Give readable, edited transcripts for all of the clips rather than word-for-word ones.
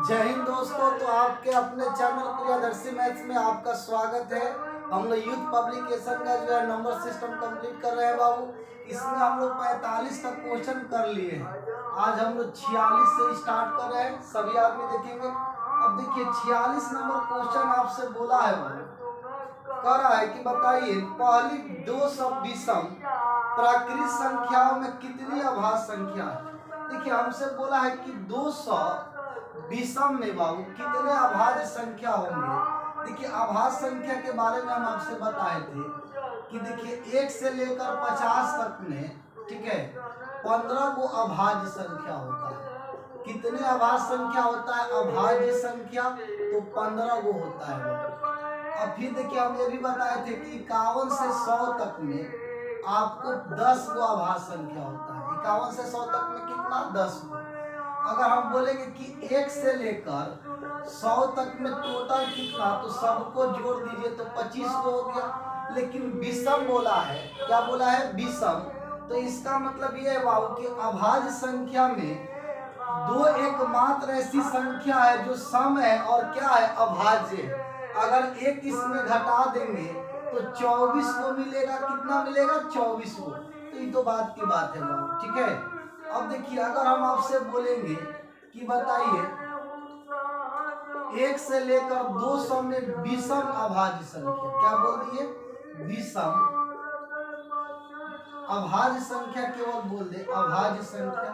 जय हिंद दोस्तों। तो आपके अपने चैनल प्रियदर्शी मैथ्स में आपका स्वागत है। हम लोग यूथ पब्लिकेशन का जो है नंबर सिस्टम कंप्लीट कर रहे हैं बाबू। इसमें हम लोग 45 तक क्वेश्चन कर लिए हैं। आज हम लोग 46 से स्टार्ट कर रहे हैं, सभी आदमी देखेंगे। अब देखिए 46 नंबर क्वेश्चन आपसे बोला है बाबू, कह रहा है कि बताइए पहली दो सब विषम प्राकृत संख्याओं में कितनी अभाज्य संख्या है। देखिए हमसे बोला है कि 200 विषम में बाबू कितने अभाज्य संख्या होंगे। देखिए अभाज्य संख्या के बारे में हम आपसे बताए थे कि देखिए 1 से लेकर 50 तक में, ठीक है, 15 को अभाज्य संख्या होता है। कितने अभाज्य संख्या होता है? अभाज्य संख्या तो 15 को होता है बाबू। अब फिर देखिए हम ये भी बताए थे कि 51 से 100 तक में आपको 10 को अभाज्य संख्या होता है। 51 से 100 तक में कितना? 10 को। अगर हम बोलेंगे कि 1 से लेकर 100 तक में टोटल कितना, तो सबको जोड़ दीजिए तो 25 को हो गया। लेकिन विषम बोला है, क्या बोला है? विषम। तो इसका मतलब ये है बाबू कि अभाज्य संख्या में दो एकमात्र ऐसी संख्या है जो सम है और क्या है? अभाज्य है। अगर एक इसमें घटा देंगे तो 24 को मिलेगा। कितना मिलेगा? 24 को। तो ये तो बात की बात है बाबू, ठीक है। अब देखिए अगर हम आपसे बोलेंगे कि बताइए 1 से लेकर 200 में विषम अभाज्य संख्या, क्या बोल दिए? विषम अभाज्य संख्या, केवल बोल दे अभाज्य संख्या।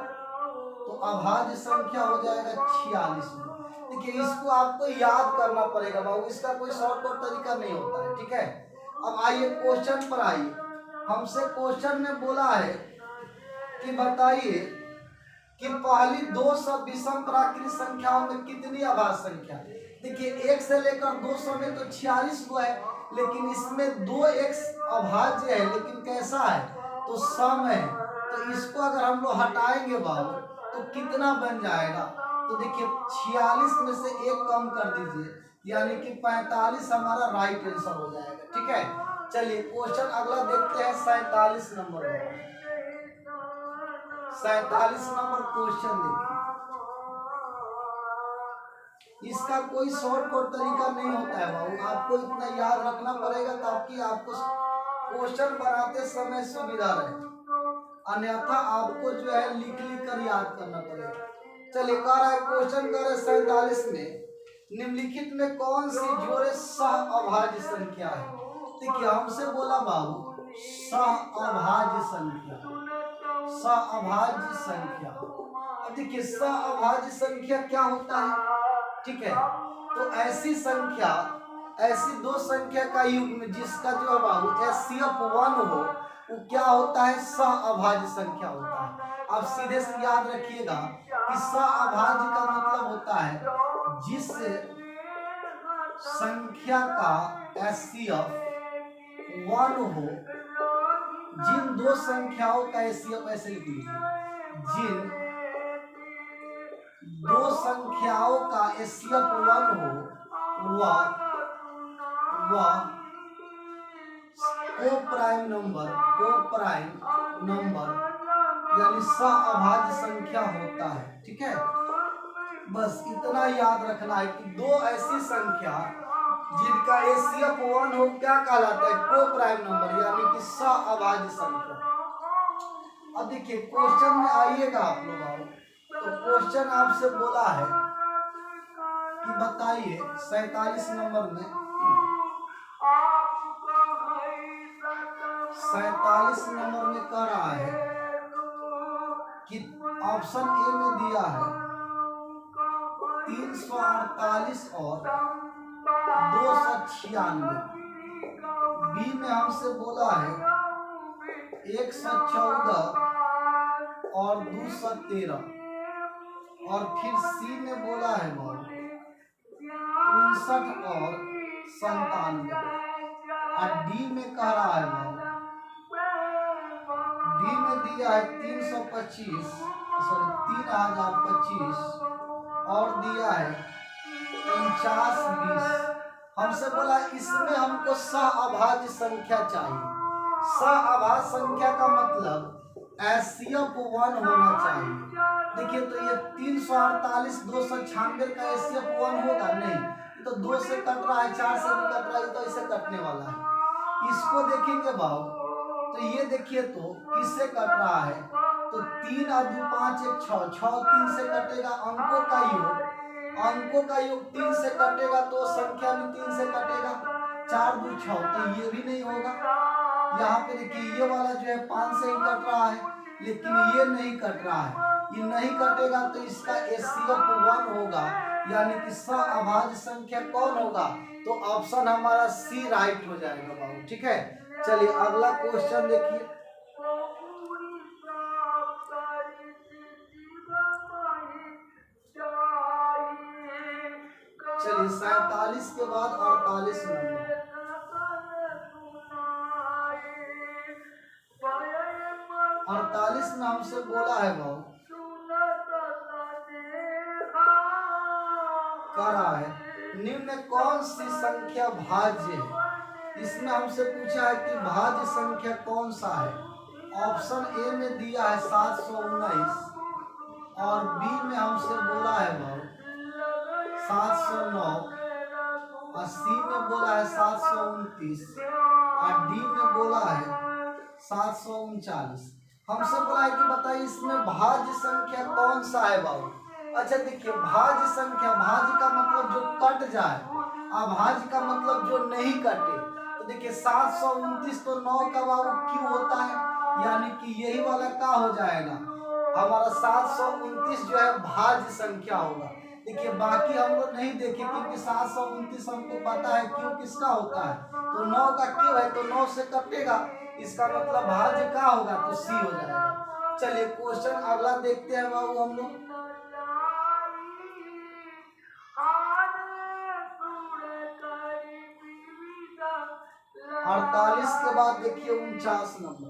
तो अभाज्य संख्या हो जाएगा 46 में। देखिए इसको आपको याद करना पड़ेगा बाबू, इसका कोई शॉर्टकट तरीका नहीं होता है, ठीक है। अब आइए क्वेश्चन पर आइए। हमसे क्वेश्चन में बोला है कि बताइए कि पहली दो सब विषम प्राकृत संख्याओं में कितनी अभाज्य संख्या। देखिए 1 से लेकर 200 में तो 46 को है, लेकिन इसमें दो एक अभाज्य है, लेकिन कैसा है? तो सम है। तो इसको अगर हम लोग हटाएंगे बाबू तो कितना बन जाएगा? तो देखिए 46 में से एक कम कर दीजिए, यानी कि 45 हमारा राइट आंसर हो जाएगा, ठीक है। चलिए क्वेश्चन अगला देखते हैं। 47 नंबर 47 नंबर क्वेश्चन देखिए। इसका कोई शॉर्टकट तरीका नहीं होता है बाबू, आपको इतना याद रखना पड़ेगा ताकि आपको क्वेश्चन बनाते समय सुविधा रहे, अन्यथा आपको जो है लिख कर याद करना पड़ेगा। चलिए कह रहा है क्वेश्चन कर रहे 47 में निम्नलिखित में कौन सी जोड़े सह अभाज्य संख्या है। देखिए हमसे बोला बाबू सह अभाज्य संख्या, सह अभाज्य संख्या। अब देखिए सह अभाज्य संख्या क्या होता है, ठीक है। तो ऐसी संख्या, ऐसी दो संख्या का युग्म जिसका जो है बाबू HCF 1 हो, वो क्या होता है? सह अभाज्य संख्या होता है। आप सीधे से याद रखिएगा कि सह अभाज्य का मतलब होता है जिस संख्या का HCF 1 हो, जिन दो संख्याओं का HCF, ऐसे लिख लीजिए, जिन दो संख्याओं का HCF 1 हो वह को प्राइम नंबर यानी सह अभाज्य संख्या होता है, ठीक है। बस इतना याद रखना है कि दो ऐसी संख्या जिनका HCF 1 हो क्या कहलाता है? को प्राइम नंबर यानी कि सह अभाज्य संख्या। अब देखिए क्वेश्चन में आइएगा आप लोग। तो क्वेश्चन आपसे बोला है कि बताइए 47 नंबर में, 47 नंबर में कह रहा है कि ऑप्शन ए में दिया है 348 और 296, बी में हमसे बोला है 114 और 213, और फिर सी में बोला है 59 और 97, और डी में कह रहा है डी में दिया है 325 और दिया है 49-20। हमसे बोला इसमें हमको सह अभाज्य संख्या चाहिए। सह अभाज्य संख्या का मतलब HCF1 होना चाहिए। देखिए तो ये 348 296 का HCF1 होगा नहीं, ये तो 2 से कट रहा है, 4 से भी कट रहा है, तो इसे कटने वाला है। इसको देखेंगे भाव तो ये देखिए तो किससे कट रहा है, तो 3 और 2 5 1 6, 6 3 से कटेगा, अंकों का योग 3 से कटेगा तो संख्या भी 3 से कटेगा, 4 2 6, तो ये भी नहीं होगा। यहाँ पे देखिए ये वाला जो है 5 से ही कट रहा है, लेकिन ये नहीं कट रहा है, ये नहीं कटेगा तो इसका HCF1 होगा, यानी कि सअभाज्य संख्या कौन होगा, तो ऑप्शन हमारा सी राइट हो जाएगा बाबू। ठीक है, चलिए अगला क्वेश्चन देखिए। चलिए 47 के बाद 48 नंबर। 48 में हमसे बोला है भाव कर रहा है निम्न कौन सी संख्या भाज्य है। इसमें हमसे पूछा है कि भाज्य संख्या कौन सा है। ऑप्शन ए में दिया है 719 और बी में हमसे बोला है भाव 709 और सी में बोला है 729 और डी में बोला है 739। हमसे बोला है कि बताइए इसमें भाज्य संख्या कौन सा है बाबू। अच्छा देखिए भाज्य संख्या, भाज्य का मतलब जो कट जाए, अभाज्य का मतलब जो नहीं कटे। तो देखिए 729 तो 9 का बाबू क्यों होता है, यानी कि यही वाला का हो जाएगा हमारा 729 जो है भाज्य संख्या होगा। देखिए बाकी हम लोग नहीं देखे क्योंकि 729 हमको पता है क्यों किसका होता है, तो 9 का क्यों है, तो 9 से कटेगा, इसका मतलब भाज्य का होगा तो सी हो जाएगा। चलिए क्वेश्चन अगला देखते हैं बाबू हम लोग। 48 के बाद देखिए 49 नंबर।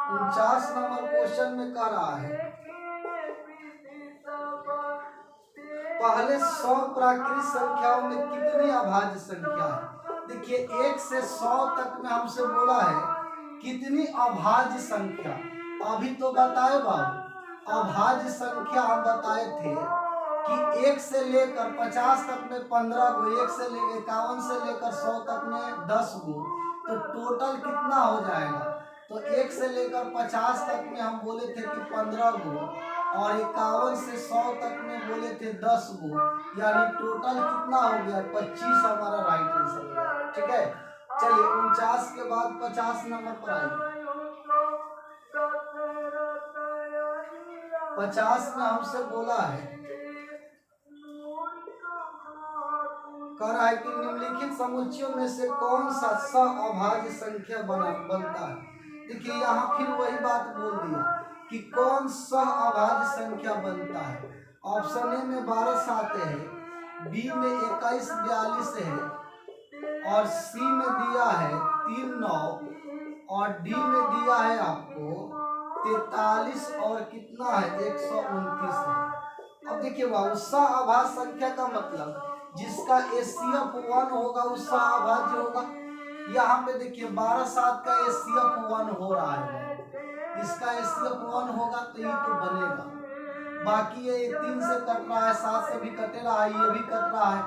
49 नंबर क्वेश्चन में कह रहा है पहले 100 प्राकृत संख्याओं में कितनी अभाज्य संख्या है। देखिए 1 से 100 तक में हमसे बोला है कितनी अभाज्य संख्या। अभी तो बताए बाबू अभाज्य संख्या हम बताए थे कि 1 से लेकर 50 तक में 15 गो, 1 से लेकर 51 से लेकर 100 तक में 10 गो, तो टोटल कितना हो जाएगा। तो 1 से लेकर 50 तक में हम बोले थे कि 15 गो और 51 से 100 तक में बोले थे 10 गो, यानी टोटल कितना हो गया 25 हमारा राइट आंसर हो गया। ठीक है, चलिए 49 के बाद 50 नंबर पर आइए। 50 में हमसे बोला है कह रहा है कि निम्नलिखित समुच्चयों में से कौन सा सअभाज्य संख्या बनता है। देखिए यहाँ फिर वही बात बोल दिया कि कौन सअभाज्य संख्या बनता है। ऑप्शन ए में 12 7 है, बी में 21 42 है और सी में दिया है 3 9 और डी में दिया है आपको 43 और कितना है 129 है। अब देखिए बाबू सअभाज्य संख्या का मतलब जिसका HCF1 होगा वो सअभाज्य होगा। यहाँ पे देखिए 12 7 का HCF1 हो रहा है, इसका HCF1 होगा तो ये तो बनेगा। बाकी ये 3 से कट रहा है, 7 से भी कटे रहा है, ये भी कट रहा है,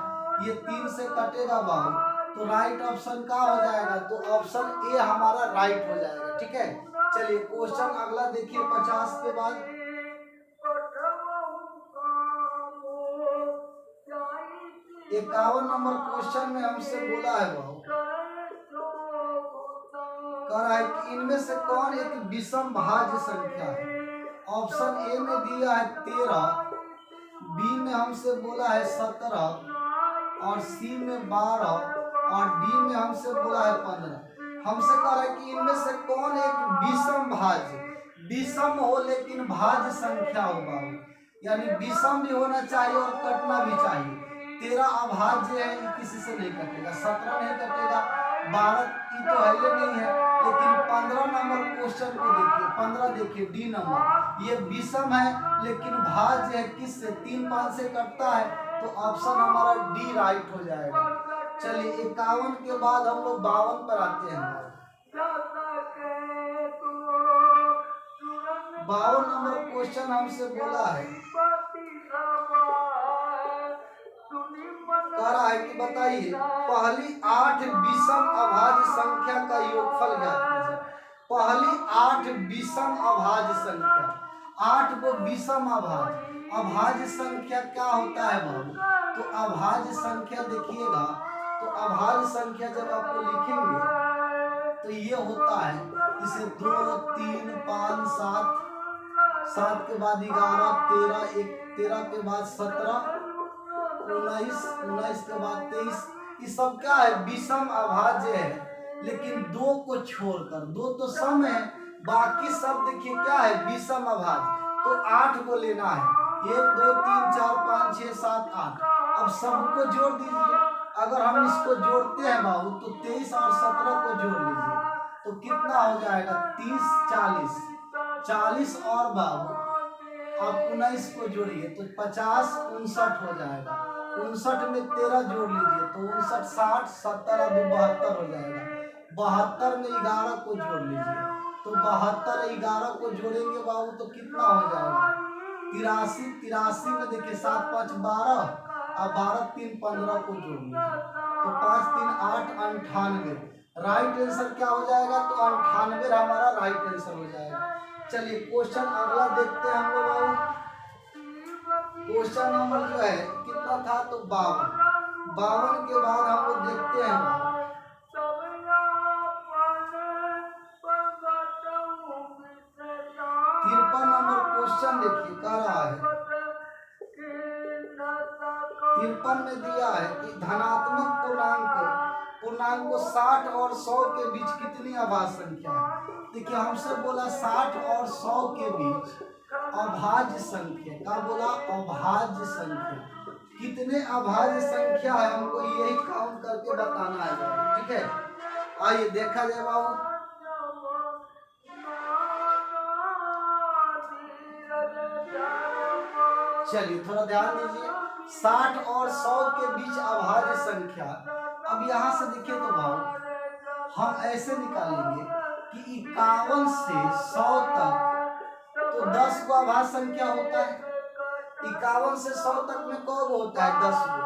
ये 3 से कटेगा बाबू, तो राइट ऑप्शन का हो जाएगा, तो ऑप्शन ए हमारा राइट हो जाएगा। ठीक है, चलिए क्वेश्चन अगला देखिए 50 के बाद। 51 नंबर क्वेश्चन में हमसे बोला है वो कह रहा है कि इनमें से कौन एक विषम भाज्य संख्या है। ऑप्शन ए में दिया है 13, बी में हमसे बोला है 17 और सी में 12 और डी में हमसे बोला है 15। हमसे कह रहा है कि इनमें से कौन एक विषम भाज्य, विषम हो लेकिन भाज्य संख्या होगा, यानी विषम भी होना चाहिए और कटना भी चाहिए। 13 अभाज्य है, किसी से नहीं कटेगा, 17 नहीं कटेगा, 12 की तो है नहीं है, लेकिन 15 नंबर क्वेश्चन को देखिए, 15 देखिए डी नंबर, ये विषम है लेकिन भाज्य है किससे 3 5 से कटता है, तो ऑप्शन हमारा डी राइट हो जाएगा। चलिए 51 के बाद हम लोग 52 पर आते हैं। 52 नंबर क्वेश्चन हमसे बोला है, कह रहा है कि बताइए पहली 8 विषम अभाज्य संख्या का योगफल ज्ञात कीजिए। पहली 8 विषम अभाज्य संख्या, 8 को विषम अभाज्य संख्या क्या होता है बाबू? तो अभाज्य संख्या देखिएगा, तो अभाज्य संख्या जब आपको लिखेंगे तो ये होता है, इसे 2 3 5 7, 7 के बाद 11 13, 13 के बाद 17, 19, 19 के बाद 23, ये सब क्या है? विषम अभाज्य है। लेकिन 2 को छोड़कर, 2 तो सम है, बाकी सब देखिए क्या है? विषम अभाज्य। तो 8 को लेना है, 1 2 3 4 5 6 7 8। अब सबको जोड़ दीजिए। अगर हम इसको जोड़ते हैं बाबू तो 23 और 17 को जोड़ लीजिए तो कितना हो जाएगा? 30 40, 40 और बाबू आप 19 को जोड़िए तो 50 59 हो जाएगा। 59 में 13 जोड़ लीजिए तो 59 60, 70 और 2 72 हो जाएगा। 72 में 11 को जोड़ लीजिए तो 72 11 को जोड़ेंगे बाबू तो कितना हो जाएगा? 83, 83 में देखिए 7 5 12 और 12 3 15 को जोड़ लीजिए तो 5 3 8 98। राइट आंसर क्या हो जाएगा? तो 98 हमारा राइट आंसर हो जाएगा। चलिए क्वेश्चन अगला देखते हैं हम लोग। क्वेश्चन नंबर जो है कितना था? तो 52। 52 के बाद हम लोग देखते हैं 53 नंबर क्वेश्चन। देखिए कह रहा है 53 में दिया है कि धनात्मक पूर्णांक को 60 और 100 के बीच कितनी अभाज्य संख्या है? देखिए हमसे बोला 60 और 100 के बीच अभाज्य संख्या का, बोला अभाज्य संख्या। कितने अभाज्य संख्या है हमको यही काउंट करके बताना है। ठीक है, आइए देखा जाए बाबू। चलिए थोड़ा ध्यान दीजिए, 60 और 100 के बीच अभाज्य संख्या। अब यहाँ से देखिए तो बाबू हम ऐसे निकालेंगे कि 51 से 100 तक तो 10 को अभाज्य संख्या होता है। 51 से 100 तक में कौन होता है? 10 को।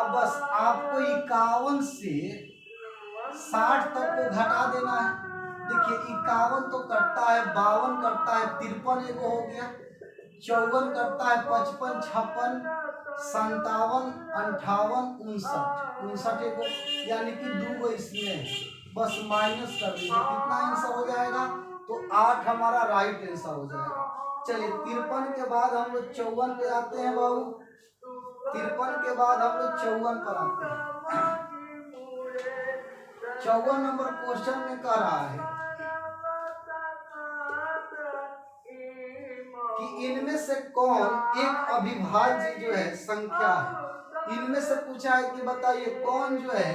अब बस आपको 51 से 60 तक को घटा देना है। देखिए 51 तो कटता है, 52 कटता है, 53 एगो हो गया, 54 कटता है, 55 56 57 58 59 एगो, यानी कि 2 गो इसमें है। बस माइनस कर दीजिए, कितना आंसर हो जाएगा? तो 8 हमारा राइट आंसर हो जाएगा। चलिए 53 के बाद हम लोग 54 पे आते हैं बाबू। 53 के बाद हम लोग 54 पर आते हैं। 54 नंबर क्वेश्चन में कह रहा है कि इनमें से कौन एक अविभाज्य जो है संख्या है? इनमें से पूछा है कि बताइए कौन जो है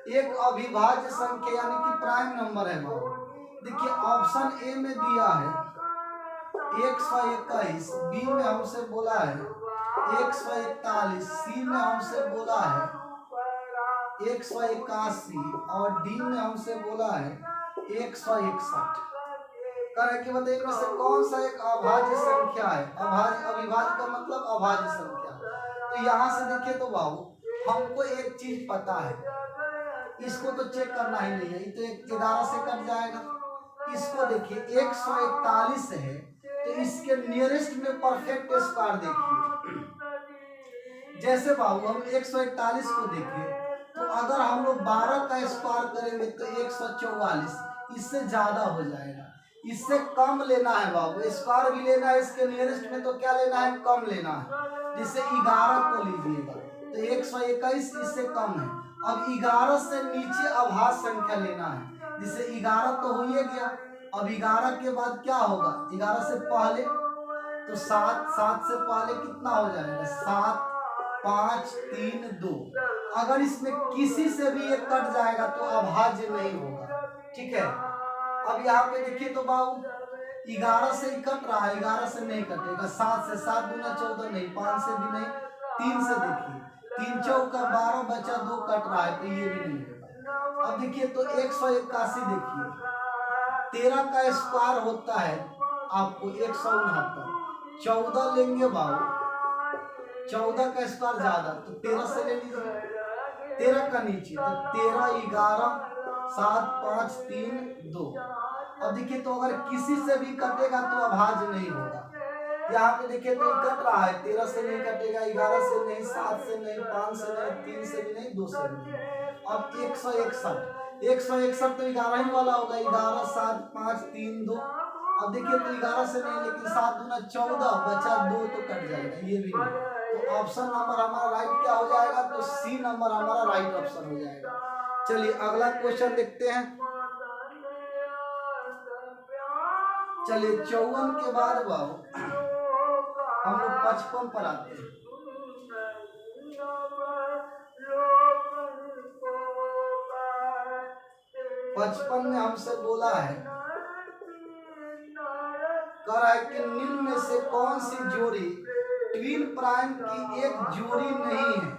एक अविभाज्य संख्या यानी कि प्राइम नंबर है बाबू। देखिए ऑप्शन ए में दिया है 121, बी में हमसे बोला है 141, सी में हमसे बोला है 181 और डी में हमसे बोला है 161। करें कि बताइए इनमें से कौन सा एक अभाज्य संख्या है? अविभाज्य का मतलब अभाज्य संख्या। तो यहाँ से देखिए तो बाबू हमको एक चीज पता है, इसको तो चेक करना ही नहीं है, ये तो 11 से कट जाएगा। इसको देखिए 141 है तो इसके नियरेस्ट में परफेक्ट स्क्वायर देखिए। जैसे बाबू हम 141 को देखें तो अगर हम लोग 12 का स्क्वायर करेंगे तो 144, इससे ज्यादा हो जाएगा। इससे कम लेना है बाबू, स्क्वायर भी लेना है इसके नियरेस्ट में, तो क्या लेना है? कम लेना है। जैसे 11 को लीजिएगा तो 121 इससे कम है। अब 11 से नीचे अभाज्य संख्या लेना है, जिसे 11 तो हो ही गया। अब 11 के बाद क्या होगा? 11 से पहले तो 7, 7 से पहले कितना हो जाएगा? 7 5 3 2। अगर इसमें किसी से भी एक कट जाएगा तो अभाज्य नहीं होगा। ठीक है, अब यहाँ पे देखिए तो बाबू 11 से ही कट रहा है, 11 से नहीं कटेगा। 7 से 7 दूना 14 नहीं, 5 से भी नहीं, 3 से देखिए 3 चौका 12 बचा 2 कट रहा है तो ये भी नहीं होगा। अब देखिए तो 181 देखिए 13 का स्क्वायर होता है आपको 169, 14 लेंगे बाबू 14 का स्क्वायर ज्यादा तो 13 से ले लीजिए, 13 का नीचे तो 13 11 7 5 3 2। अब देखिए तो अगर किसी से भी कटेगा तो अभाज्य नहीं होगा। यहाँ पे देखिए तो कट रहा है 13 से नहीं कटेगा, 11 से नहीं, 7 से नहीं, 5 से नहीं, 3 से भी नहीं, 2 से भी नहीं। अब 161 तो 11 ही वाला होगा, 11 7 5 3 2। अब देखिए तो 11 से नहीं लेकिन 7 दूना 14 बचा 2 तो कट जाएगा, ये भी नहीं। तो ऑप्शन नंबर हमारा राइट क्या हो जाएगा, तो सी नंबर हमारा राइट ऑप्शन हो जाएगा। चलिए अगला क्वेश्चन देखते हैं। चलिए 54 के बाद बाबू हम लोग 55 पर आते हैं। 55 में हमसे बोला है कर है कि निम्न में से कौन सी जोड़ी ट्विन प्राइम की एक जोड़ी नहीं है।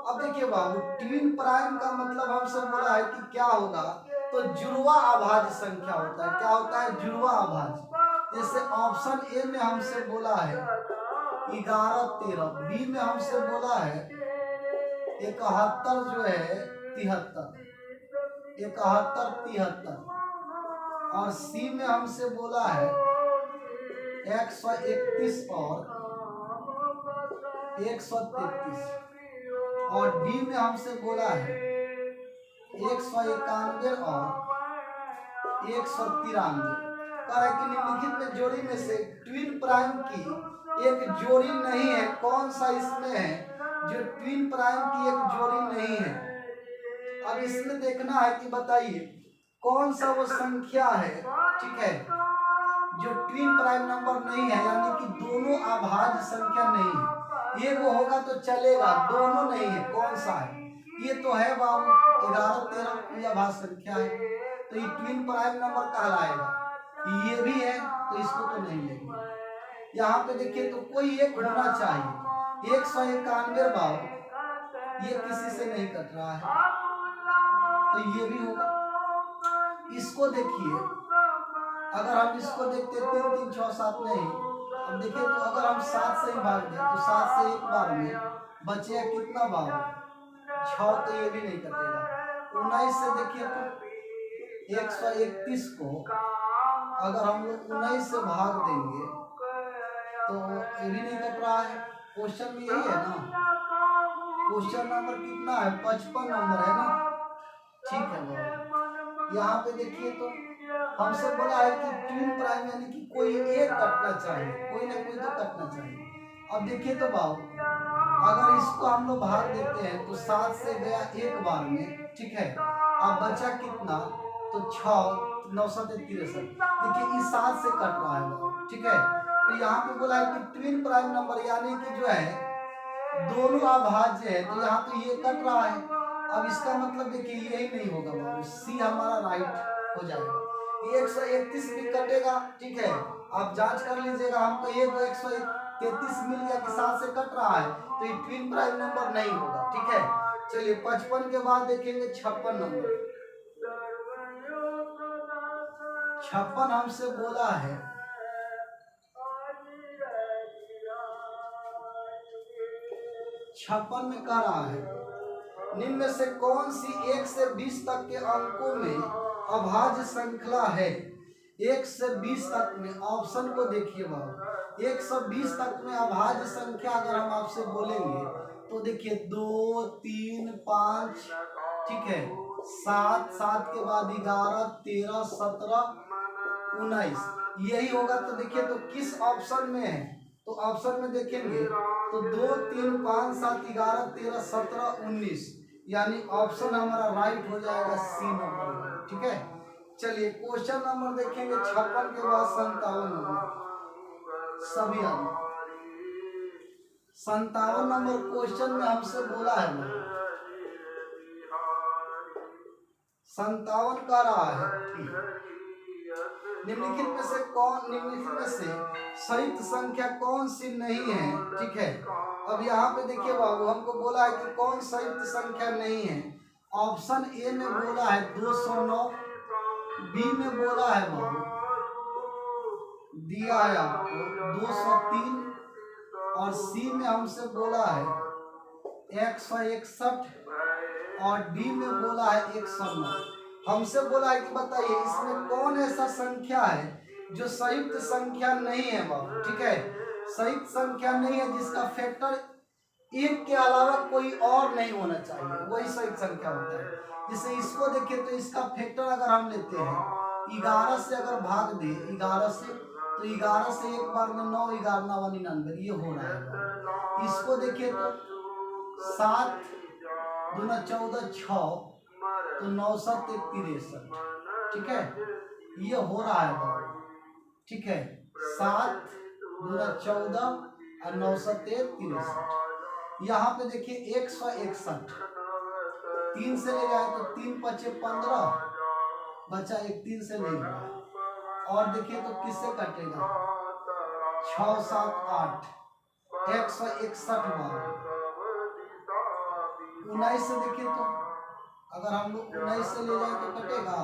अब देखिए बाबू ट्विन प्राइम का मतलब हमसे बोला है कि क्या होगा, तो जुड़वा अभाज्य संख्या होता है। क्या होता है, जुड़वा अभाज्य। जैसे ऑप्शन ए में हमसे बोला है 11 13, बी में हमसे बोला है 71 जो है 73, 71 73, और सी में हमसे बोला है 131 और 133, और डी में हमसे बोला है 191 और 193। कह रहा है कि निम्नलिखित में जोड़ी में से ट्विन प्राइम की एक जोड़ी नहीं है, कौन सा इसमें है जो ट्विन प्राइम की एक जोड़ी नहीं है। अब इसमें देखना है कि बताइए कौन सा वो संख्या है, ठीक है, जो ट्विन प्राइम नंबर नहीं है, यानी कि दोनों अभाज्य संख्या नहीं है। एक वो होगा तो चलेगा, दोनों नहीं है, कौन सा है, ये तो है बाबू 11 13 कोई अभाज्य संख्या है तो ये ट्विन प्राइम नंबर कहलाएगा। ये भी है तो इसको तो नहीं लेंगे। यहाँ पे देखिए तो कोई एक होना चाहिए, 191 बाबू ये किसी से नहीं कट रहा है तो ये भी होगा। इसको देखिए अगर हम इसको देखते 3 3 6 7 नहीं, अब देखिए तो अगर हम 7 से ही भाग दें तो 7 से एक बार में बचेगा कितना बाबू 6, तो ये भी नहीं कटेगा। 19 से देखिए तो 131 को अगर हम लोग 19 से भाग देंगे तो ये भी नहीं कट रहा है। क्वेश्चन में यही है ना, क्वेश्चन नंबर कितना है 55 नंबर है ना, ठीक है बाबू। यहाँ पे देखिए तो हमसे बोला है कि ट्विन प्राइम यानी कि कोई एक कटना चाहिए, कोई ना कोई तो कटना चाहिए। अब देखिए तो बाबू अगर इसको हम लोग भाग देते हैं तो 7 से गया एक बार में, ठीक है, अब बचा कितना तो 6 9 7 63। देखिए इस 7 से कट रहा है बाबू, ठीक है। तो यहाँ पे बोला है कि ट्विन प्राइम नंबर यानी कि जो है दोनों अभाज्य है, तो यहाँ तो ये कट रहा है। अब इसका मतलब देखिए यही नहीं होगा बाबू, सी हमारा राइट हो जाएगा। 131 भी कटेगा, ठीक है, आप जांच कर लीजिएगा। हमको ये तो 133 मिल गया कि 7 से कट रहा है तो ये ट्विन प्राइम नंबर नहीं होगा, ठीक है। चलिए 55 के बाद देखेंगे 56 नंबर। 56 हमसे बोला है छप्पन में कह रहा है निम्न में से कौन सी 1 से 20 तक के अंकों में अभाज्य श्रृंखला है। 1 से 20 तक में ऑप्शन को देखिए बाबू, 1 से 20 तक में अभाज्य संख्या अगर हम आपसे बोलेंगे तो देखिए 2 3 5, ठीक है, 7 7 के बाद 11 13 17 19 यही होगा। तो देखिए तो किस ऑप्शन में है, तो ऑप्शन में देखेंगे तो 2 3 5 7 11 13 17 19, यानी ऑप्शन हमारा राइट हो जाएगा सी नंबर, ठीक है। चलिए क्वेश्चन नंबर देखेंगे 56 के बाद 57 नंबर। सभी 57 नंबर क्वेश्चन में हमसे बोला है 57 का रहा है निम्नलिखित में से संयुक्त संख्या कौन सी नहीं है? ठीक है, अब यहाँ पे देखिए बाबू, हमको बोला है कि कौन संयुक्त संख्या नहीं है। ऑप्शन ए में बोला है 209, बी में बोला है बाबू, दिया है आपको 203, और सी में हमसे बोला है 161, और डी में बोला है 109। हमसे बोला है कि बताइए इसमें कौन ऐसा संख्या है जो संयुक्त संख्या नहीं है बाबू। ठीक है, संयुक्त संख्या नहीं है जिसका फैक्टर एक के अलावा कोई और नहीं होना चाहिए, वही संयुक्त संख्या होता है। जैसे इसको देखिए तो इसका फैक्टर अगर हम लेते हैं 11 से अगर भाग दे 11 से, तो 11 से एक बार में 9, 11 9 99, ये हो रहा है। इसको देखिए तो 7 दूना 14 6, तो 9 7 63। ठीक है, ये हो रहा है बाबू। ठीक है, 7 दूना 14 और 9 7 63। यहाँ पे देखिए 161, 3 से ले जाए तो 3 5 15, बचा 1 3 से ले जाए, और देखिए तो किससे कटेगा 6 7 8, 161 बार। 19 से देखिए तो अगर हम लोग 19 से ले जाए तो कटेगा,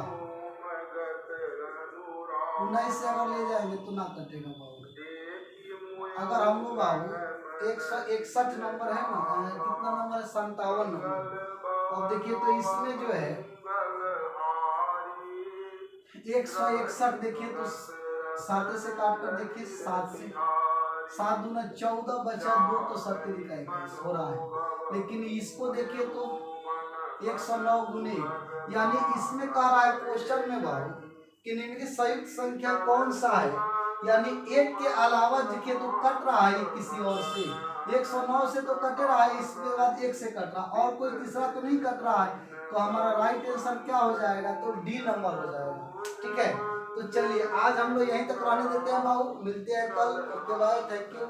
19 से अगर ले जाएंगे तो ना कटेगा बाबू। अगर हम लोग बाबू 161 नंबर है ना, कितना नंबर है 57 नंबर। अब देखिए तो इसमें जो है 161 देखिए तो 7 से काट कर देखिए 7 से, 7 दूना 14, बचा 2, तो 70 का हो रहा है। लेकिन इसको देखिए तो 109 गुने, यानी इसमें कह रहा है क्वेश्चन में बाबू कि निम्नलिखित संयुक्त संख्या कौन सा है, यानी एक के अलावा देखिए तो कट रहा है किसी और से। 109 से तो कट रहा है, इसके बाद 1 से कट रहा, और कोई तीसरा तो नहीं कट रहा है। तो हमारा राइट आंसर क्या हो जाएगा, तो डी नंबर हो जाएगा। ठीक है, तो चलिए आज हम लोग यहीं तक रहने देते हैं बाबू, मिलते हैं कल। Okay bye, thank you.